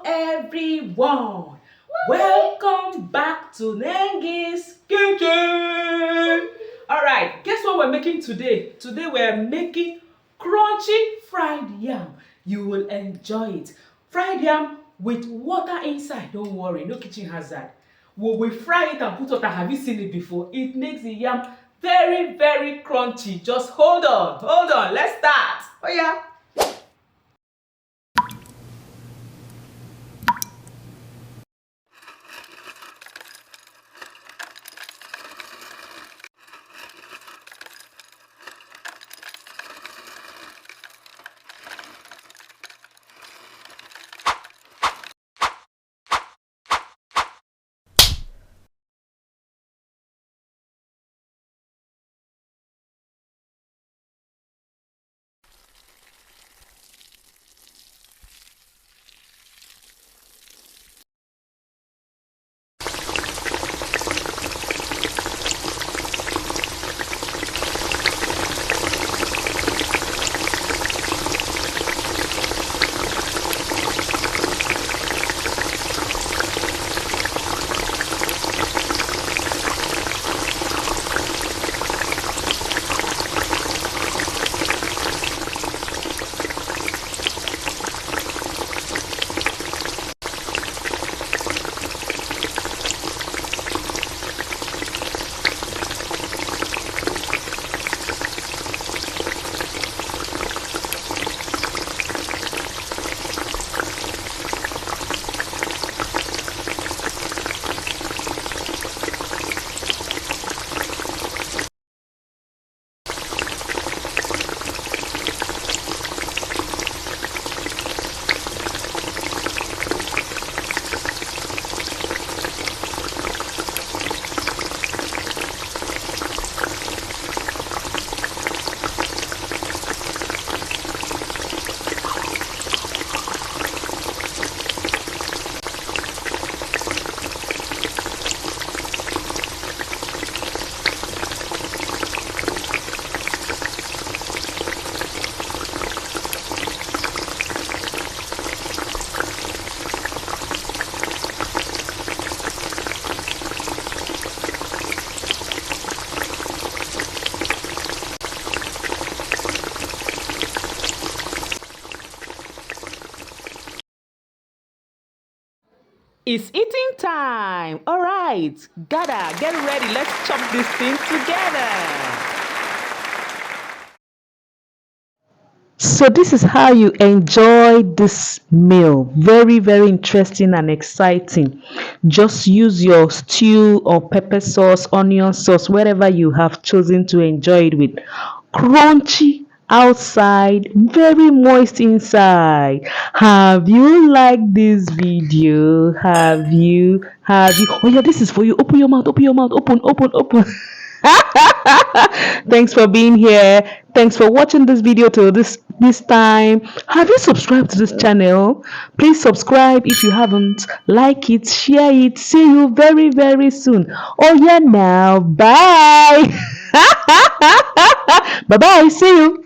everyone, welcome back to Nengi's Kitchen. All right, guess what we're making today? Today we're making crunchy fried yam. You will enjoy it. Fried yam with water inside. Don't worry, no kitchen hazard. We fry it and put water. Have you seen it before? It makes the yam very crunchy. Just hold on. Let's start. Oh yeah. It's eating time. All right, gather, get ready. Let's chop this thing together. So this is how you enjoy this meal. Very interesting and exciting. Just use your stew or pepper sauce, onion sauce, whatever you have chosen to enjoy it with. Crunchy outside, very moist inside. Have you liked this video? Have you Oh yeah, this is for you. Open your mouth, open. Thanks for being here. Thanks for watching this video till this time. Have you subscribed to this channel? Please subscribe if you haven't. Like it, share it. See you very soon. Oh yeah, now bye. Bye bye. See you.